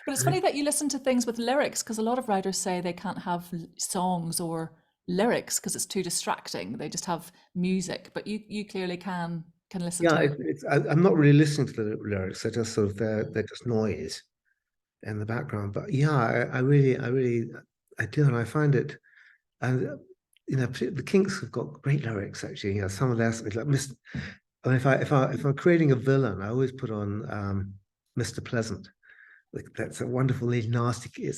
S2: But it's
S3: and
S2: funny that you listen to things with lyrics because a lot of writers say they can't have songs or lyrics because it's too distracting. They just have music, but you clearly can listen
S3: yeah,
S2: to.
S3: I'm not really listening to the lyrics. They're just sort of they're just noise in the background. But yeah, I do, and I find it, and the Kinks have got great lyrics actually. You know, some of their like Mr. I mean, if I'm creating a villain, I always put on Mr. Pleasant. Like, that's a wonderfully nasty.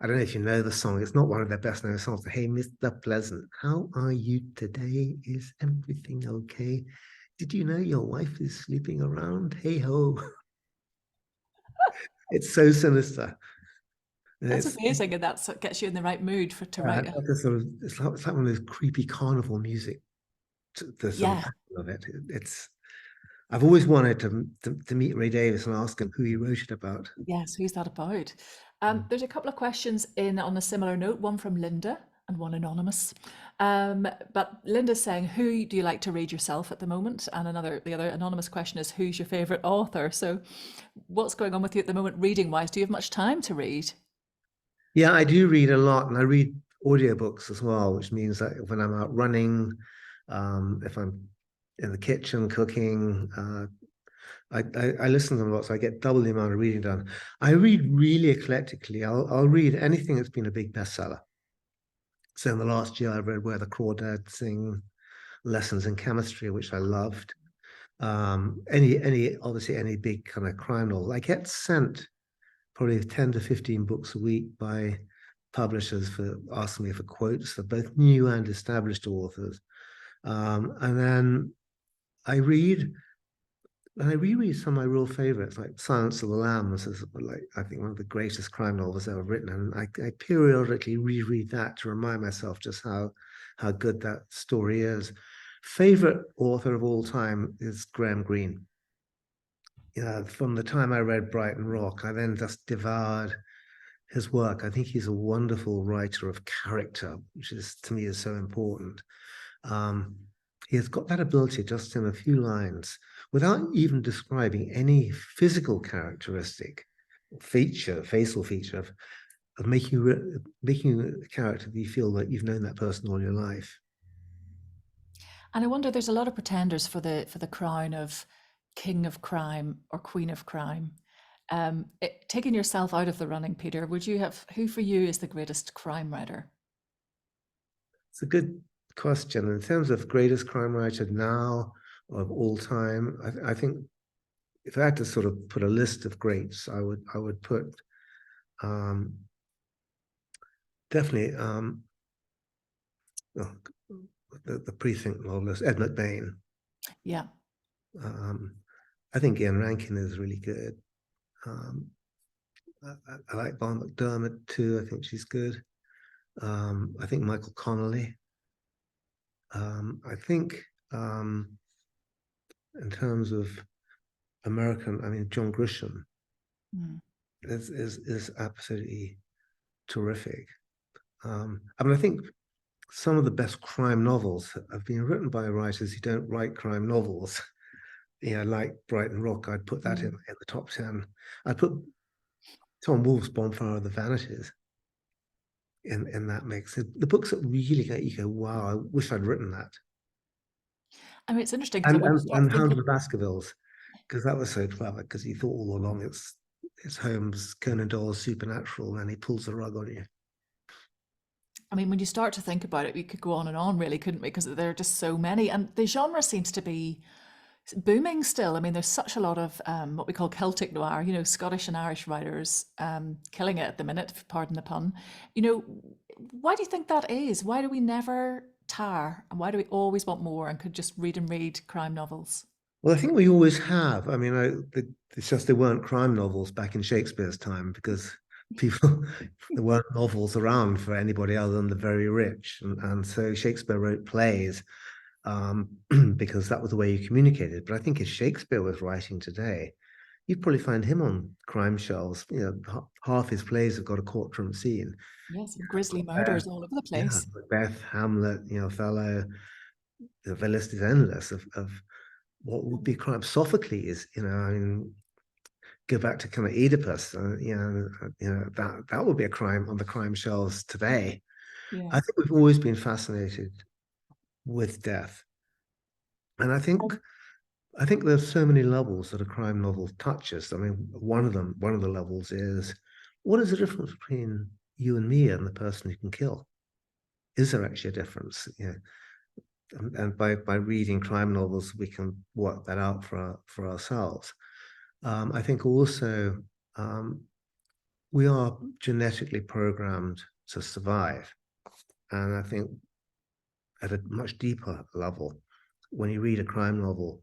S3: I don't know if you know the song. It's not one of their best known songs. Hey, Mr. Pleasant, how are you today? Is everything okay? Did you know your wife is sleeping around? Hey ho. It's so sinister.
S2: That's
S3: It's
S2: amazing, and that's what gets you in the right mood for to write a
S3: like a sort of it's like one of those creepy carnival music. The sort of
S2: yeah.
S3: pattern of it. It's I've always wanted to meet Ray Davis and ask him who he wrote it about.
S2: Yes, who's that about? There's a couple of questions in on a similar note, one from Linda and one anonymous. But Linda's saying, who do you like to read yourself at the moment? And the other anonymous question is, who's your favorite author? So what's going on with you at the moment reading wise? Do you have much time to read?
S3: Yeah, I do read a lot, and I read audiobooks as well, which means that when I'm out running, if I'm in the kitchen cooking, I listen to them a lot, so I get double the amount of reading done. I read really eclectically. I'll read anything that's been a big bestseller. So in the last year, I read Where the Crawdads Sing, Lessons in Chemistry, which I loved. Obviously any big kind of crime novel. I get sent probably 10 to 15 books a week by publishers for asking me for quotes for both new and established authors. And then I read and I reread some of my real favorites, like Silence of the Lambs is like I think one of the greatest crime novels ever written. And I periodically reread that to remind myself just how good that story is. Favorite author of all time is Graham Greene. From the time I read Brighton Rock, I then just devoured his work. I think he's a wonderful writer of character, which is to me is so important. Um, he has got that ability just in a few lines, without even describing any physical characteristic, facial feature of making a character that you feel that you've known that person all your life.
S2: And I wonder, there's a lot of pretenders for the crown of king of crime or queen of crime. Taking yourself out of the running, Peter, would you have who for you is the greatest crime writer?
S3: It's a good question. In terms of greatest crime writer now of all time, I think if I had to sort of put a list of greats, I would put um, definitely oh, the Precinct novelist Ed McBain.
S2: Yeah.
S3: Um, I think Ian Rankin is really good. I like Val McDermott too. I think she's good. I think Michael Connolly. I think in terms of American, I mean John Grisham
S2: Mm.
S3: is absolutely terrific. I mean, I think some of the best crime novels have been written by writers who don't write crime novels. Like Brighton Rock, I'd put that in the top 10. I'd put Tom Wolfe's Bonfire of the Vanities in that mix. The books that really get you go, wow, I wish I'd written that.
S2: I mean, it's interesting because
S3: And
S2: when you
S3: and,
S2: start
S3: and Hound
S2: thinking,
S3: of the Baskervilles, because that was so clever, because he thought all along it's Holmes, Conan Doyle's supernatural, and he pulls the rug on you.
S2: I mean, when you start to think about it, we could go on really, couldn't we? Because there are just so many, and the genre seems to be booming still. I mean, there's such a lot of what we call Celtic noir, Scottish and Irish writers killing it at the minute, pardon the pun. Why do you think that is? Why do we never tire? And why do we always want more and could just read and read crime novels?
S3: Well, I think we always have. I mean, it's just there weren't crime novels back in Shakespeare's time because people, there weren't novels around for anybody other than the very rich. And so Shakespeare wrote plays because that was the way you communicated. But I think if Shakespeare was writing today, you'd probably find him on crime shelves. Half his plays have got a courtroom scene.
S2: Yes, grisly murders all over the
S3: Yeah,
S2: place.
S3: Macbeth, Hamlet, Othello. The list is endless of what would be crime. Sophocles, I mean, go back to kind of Oedipus, that would be a crime on the crime shelves today.
S2: Yeah.
S3: I think we've always been fascinated with death, and I think there's so many levels that a crime novel touches. I mean, one of the levels is, what is the difference between you and me and the person you can kill? Is there actually a difference? And by reading crime novels, we can work that out for ourselves. I think also we are genetically programmed to survive, and I think at a much deeper level, when you read a crime novel,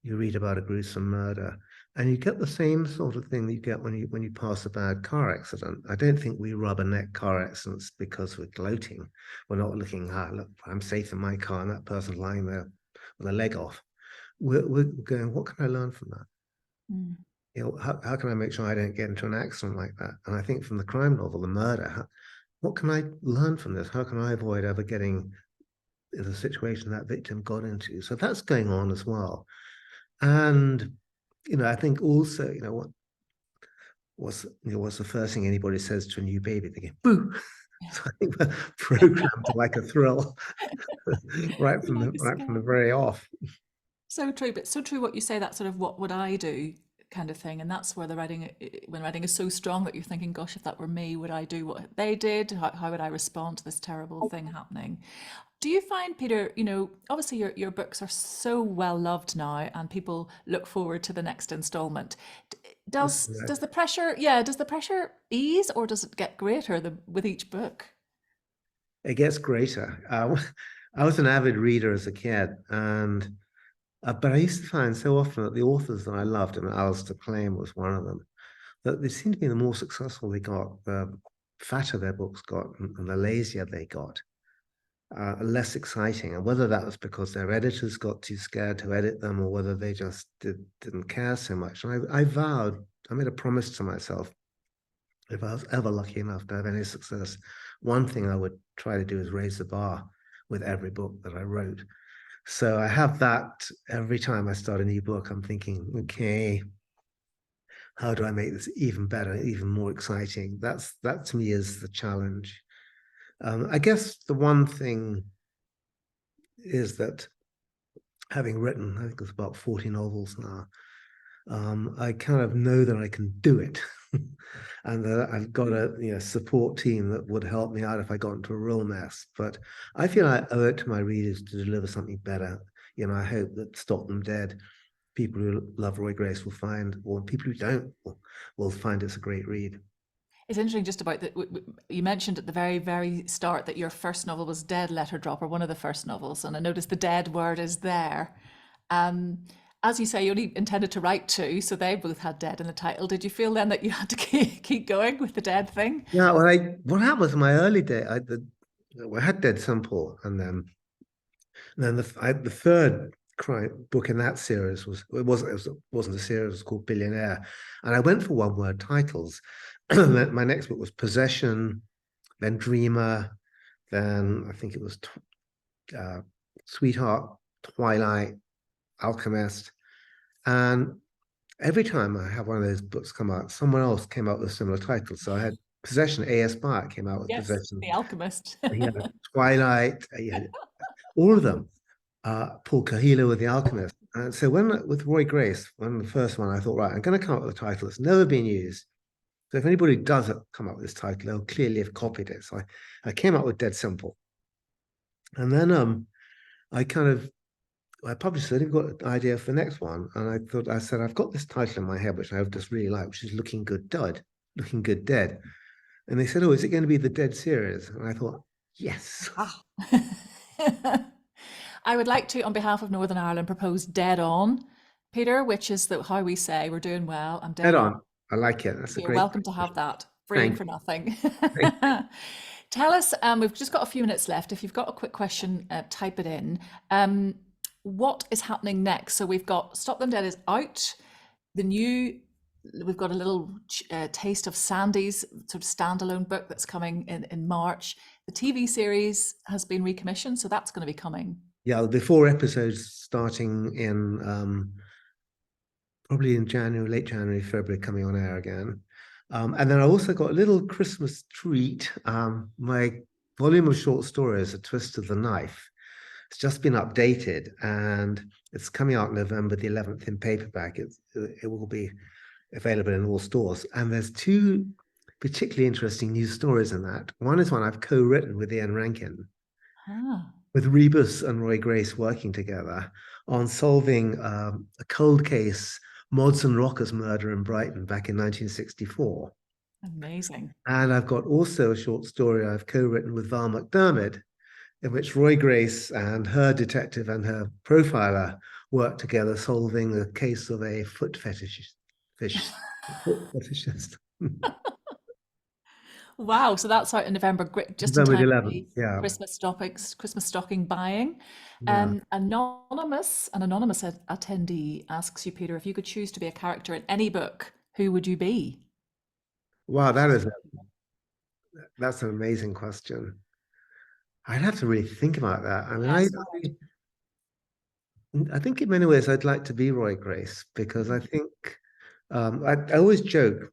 S3: you read about a gruesome murder, and you get the same sort of thing that you get when you pass a bad car accident. I don't think we rubberneck car accidents because we're gloating. We're not looking, look, I'm safe in my car, and that person's lying there with a leg off. We're going, what can I learn from that?
S2: Mm.
S3: How can I make sure I don't get into an accident like that? And I think from the crime novel, the murder, what can I learn from this? How can I avoid ever getting in the situation that victim got into? So that's going on as well. And I think also, what's the first thing anybody says to a new baby? They go, boo. So I think we're programmed to like a thrill right from the very off.
S2: So true, but so true what you say, that sort of what would I do kind of thing. And that's where the writing, when writing is so strong that you're thinking, gosh, if that were me, would I do what they did? How would I respond to this terrible thing happening? Do you find, Peter, obviously your books are so well loved now and people look forward to the next installment. Does the pressure, does the pressure ease or does it get greater with each book?
S3: It gets greater. I was an avid reader as a kid, and but I used to find so often that the authors that I loved, and Alistair Claim was one of them, that they seemed to be the more successful they got, the fatter their books got, and the lazier they got, less exciting. And whether that was because their editors got too scared to edit them, or whether they just didn't care so much. And I made a promise to myself, if I was ever lucky enough to have any success, one thing I would try to do is raise the bar with every book that I wrote. So I have that every time I start a new book. I'm thinking, okay, how do I make this even better, even more exciting? That to me is the challenge. I guess the one thing is that having written, I think it's about 40 novels now, I kind of know that I can do it. And that I've got a support team that would help me out if I got into a real mess. But I feel I owe it to my readers to deliver something better. I hope that Stop Them Dead, people who love Roy Grace will find, or people who don't will find it's a great read.
S2: It's interesting just about that. You mentioned at the very, very start that your first novel was Dead Letter Dropper, one of the first novels, and I noticed the dead word is there. Um, as you say, you only intended to write two, so they both had dead in the title. Did you feel then that you had to keep going with the dead thing?
S3: Yeah, what happened was in my early day, I had Dead Simple, and then the third crime book in that series wasn't a series, it was called Billionaire, and I went for one-word titles. My next book was Possession, then Dreamer, then I think it was Sweetheart, Twilight, Alchemist, and every time I have one of those books come out, someone else came out with a similar title. So I had Possession, A.S. Bart came out with
S2: Yes,
S3: Possession.
S2: The Alchemist.
S3: He had Twilight, he had all of them. Paul Coelho with The Alchemist. And so with Roy Grace, when the first one, I thought, right, I'm going to come up with a title that's never been used. So if anybody does come up with this title, they'll clearly have copied it. So I came up with Dead Simple. And then I published it, I've got an idea for the next one. And I said, I've got this title in my head, which I just really like, which is Looking Good Dead. And they said, oh, is it going to be the Dead series? And I thought, yes.
S2: Ah. I would like to, on behalf of Northern Ireland, propose Dead On, Peter, which is how we say we're doing well. I'm dead
S3: Dead
S2: on.
S3: on. I like it. That's a
S2: You're
S3: great.
S2: welcome to have that. freeing
S3: Thank
S2: for nothing.
S3: Thank
S2: Tell us, we've just got a few minutes left. If you've got a quick question, type it in. What is happening next? So we've got Stop Them Dead is out. We've got a little taste of Sandy's sort of standalone book that's coming in March. The TV series has been recommissioned, so that's going to be coming.
S3: Yeah, there'll be 4 episodes starting in probably in January, late January, February, coming on air again. And then I also got a little Christmas treat. My volume of short stories, A Twist of the Knife, it's just been updated, and it's coming out November the 11th in paperback. It will be available in all stores. And there's 2 particularly interesting news stories in that. One is one I've co-written with Ian Rankin, with Rebus and Roy Grace working together on solving a cold case, Modson Rocker's murder in Brighton back in 1964.
S2: Amazing.
S3: And I've got also a short story I've co-written with Val McDermid, in which Roy Grace and her detective and her profiler work together solving a case of a foot fetishist.
S2: Wow, so that's out in November, great, just in
S3: November
S2: time
S3: the
S2: for
S3: 11th,
S2: the
S3: yeah.
S2: Christmas stocking buying.
S3: Yeah.
S2: An anonymous attendee asks you, Peter, if you could choose to be a character in any book, who would you be?
S3: Wow, that's an amazing question. I'd have to really think about that. I mean,
S2: Yes.
S3: I think in many ways I'd like to be Roy Grace, because I think I always joke,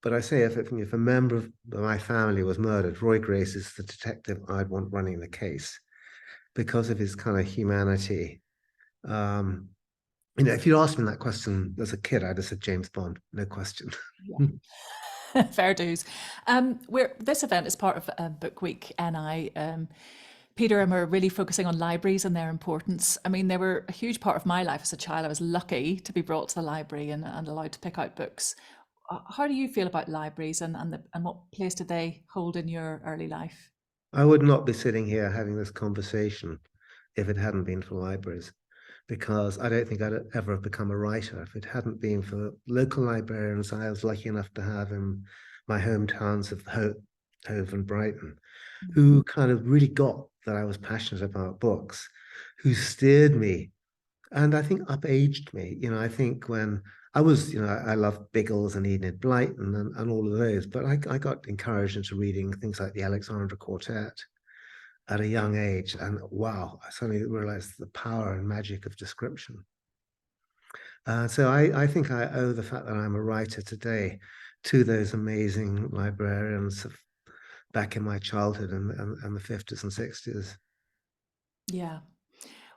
S3: but I say if a member of my family was murdered, Roy Grace is the detective I'd want running the case because of his kind of humanity. If you'd asked me that question as a kid, I'd have said James Bond, no question.
S2: Yeah. Fair dues. This event is part of Book Week NI. Peter and we're really focusing on libraries and their importance. I mean, they were a huge part of my life as a child. I was lucky to be brought to the library and allowed to pick out books. How do you feel about libraries and what place did they hold in your early life?
S3: I would not be sitting here having this conversation if it hadn't been for libraries, because I don't think I'd ever have become a writer if it hadn't been for local librarians I was lucky enough to have in my hometowns of Hove and Brighton, who kind of really got that I was passionate about books, who steered me, and I think upaged me. I think when I was, I loved Biggles and Enid Blyton and all of those, but I got encouraged into reading things like the Alexandra Quartet at a young age, and wow, I suddenly realized the power and magic of description. So I think I owe the fact that I'm a writer today to those amazing librarians back in my childhood and the 50s and 60s.
S2: Yeah.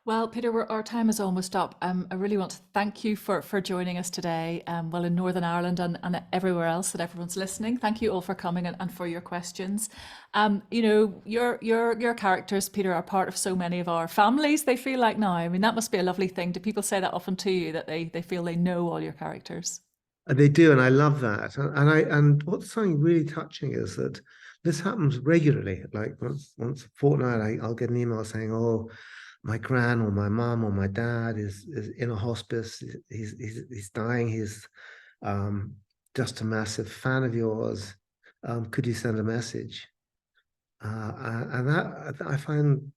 S2: Well, Peter, our time is almost up. I really want to thank you for joining us today. Well, in Northern Ireland and everywhere else that everyone's listening. Thank you all for coming and for your questions. Your characters, Peter, are part of so many of our families. They feel like now. I mean, that must be a lovely thing. Do people say that often to you, that they feel they know all your characters?
S3: They do, and I love that. And what's something really touching is that this happens regularly. Like once a fortnight, I'll get an email saying, "Oh, my gran or my mum or my dad is in a hospice. He's dying. He's just a massive fan of yours. Could you send a message?" And that I find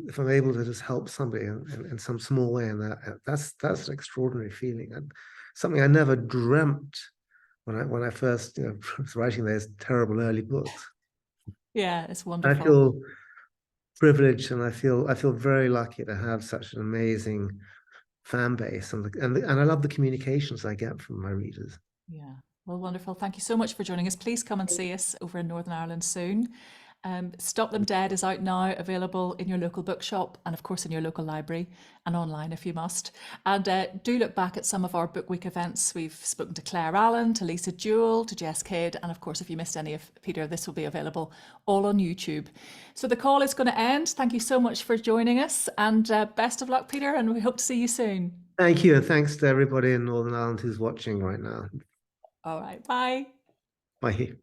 S3: if I'm able to just help somebody in some small way, and that's an extraordinary feeling, and something I never dreamt when I first was writing those terrible early books.
S2: Yeah, it's
S3: I
S2: wonderful.
S3: feel privileged, and I feel very lucky to have such an amazing fan base, and I love the communications I get from my readers.
S2: Yeah, well, wonderful. Thank you so much for joining us. Please come and see us over in Northern Ireland soon. Stop Them Dead is out now, available in your local bookshop and of course in your local library and online if you must. And do look back at some of our Book Week events. We've spoken to Claire Allen, to Lisa Jewell, to Jess Kidd, and of course if you missed any of Peter, this will be available all on YouTube. So the call is going to end. Thank you so much for joining us, and best of luck, Peter, and we hope to see you soon.
S3: Thank you, and thanks to everybody in Northern Ireland who's watching right now.
S2: All right, bye.
S3: Bye.